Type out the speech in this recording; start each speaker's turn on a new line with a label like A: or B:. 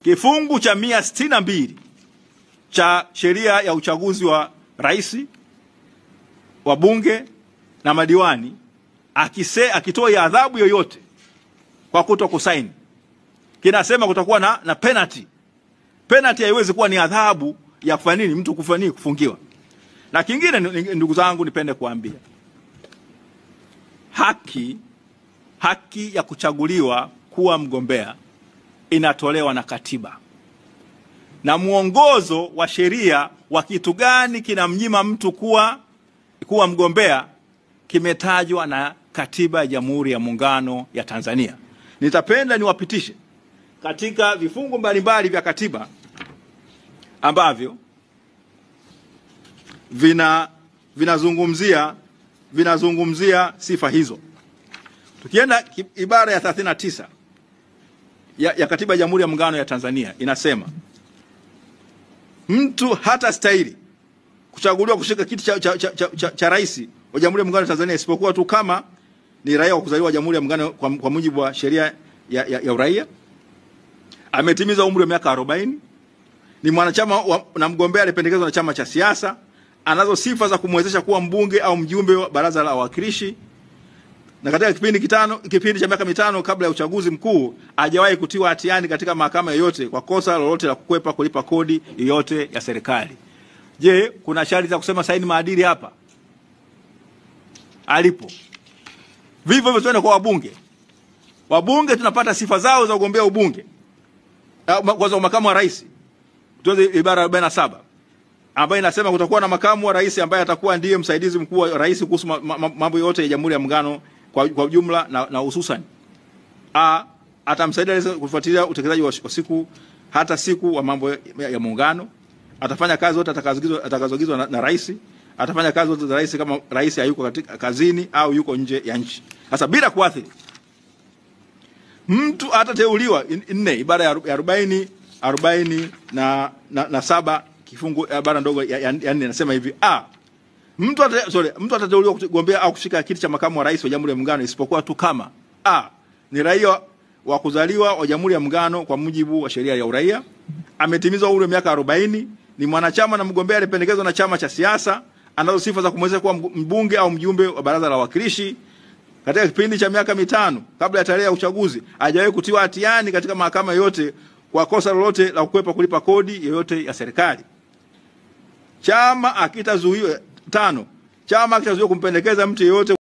A: Kifungu cha 162 cha sheria ya uchaguzi wa rais, wa bunge na madiwani akitoa adhabu yoyote kwa kuto kusaini, kinasema kutakuwa na penalty. Penalty haiwezi kuwa ni adhabu ya kufanya nini, mtu kufanya kufungiwa. Na kingine, ndugu zangu, nipende kuambia haki ya kuchaguliwa kuwa mgombea inatolewa na katiba, na muongozo wa sheria wa kitu gani kinamnyima mtu kuwa mgombea kimetajwa na katiba ya Jamhuri ya Muungano ya Tanzania. Nitapenda niwapitishe katika vifungu mbalimbali vya katiba ambavyo vinazungumzia sifa hizo. Tukienda ibara ya 39 ya katiba ya Jamhuri ya Muungano ya Tanzania inasema mtu hata stahili kuchaguliwa kushika kiti cha rais wa Jamhuri ya Muungano wa Tanzania isipokuwa tu kama ni raia wa kuzaliwa wa Jamhuri ya Muungano kwa mujibu wa sheria ya uraia, ametimiza umri wa miaka 40, ni mwanachama na mgombea alipendekezwa na chama cha siasa, anazo sifa za kumwezesha kuwa mbunge au mjumbe wa Baraza la Wawakilishi, na katika kipindi cha miaka 5 kabla ya uchaguzi mkuu hajawahi kutiwa hatiani katika mahakama yoyote kwa kosa lolote la kukwepa kulipa kodi yoyote ya serikali. Je, kuna sharti za kusema saini maadili hapa? Alipo. Vivyo hivyo tuende kwa wabunge. Wabunge tunapata sifa zao za kugombea ubunge. Kwa makamu wa rais. Tuanze ibara 47 ambayo inasema kutakuwa na makamu wa rais ambaye atakuwa ndiye msaidizi mkuu wa rais kuhusu mambo yote ya Jamhuri ya Muungano kwa jumla na hususan atamsaidia rais kufuatilia utekelezaji wa siku wa mambo ya muungano. Atafanya kazi zote atakazogizwa na rais. Atafanya kazi zote za rais kama rais hayuko katika kazini au yuko nje ya nchi. Sasa bila kuathiri mtu atateuliwa, ibara ya 40 na 7 kifungu ibara ndogo ya 4 inasema hivi: mtu atateuliwa kugombea au kushika kiti cha makamu wa rais wa Jamhuri ya Muungano isipokuwa tu kama ni raia wa kuzaliwa wa Jamhuri ya Muungano kwa mujibu wa sheria ya uraia, ametimiza umri wa miaka 40, ni mwanachama na mgombea alipendekezwa na chama cha siasa, anazo sifa za kumwezesha kuwa mbunge au mjumbe wa Baraza la Wawakilishi, katika kipindi cha miaka 5 kabla ya tarehe ya uchaguzi hajawahi kutiwa hatiani katika mahakama yote kwa kosa lolote la kukwepa kulipa kodi yoyote ya serikali. Chama akitazuiwa kumpendekeza mtu yeyote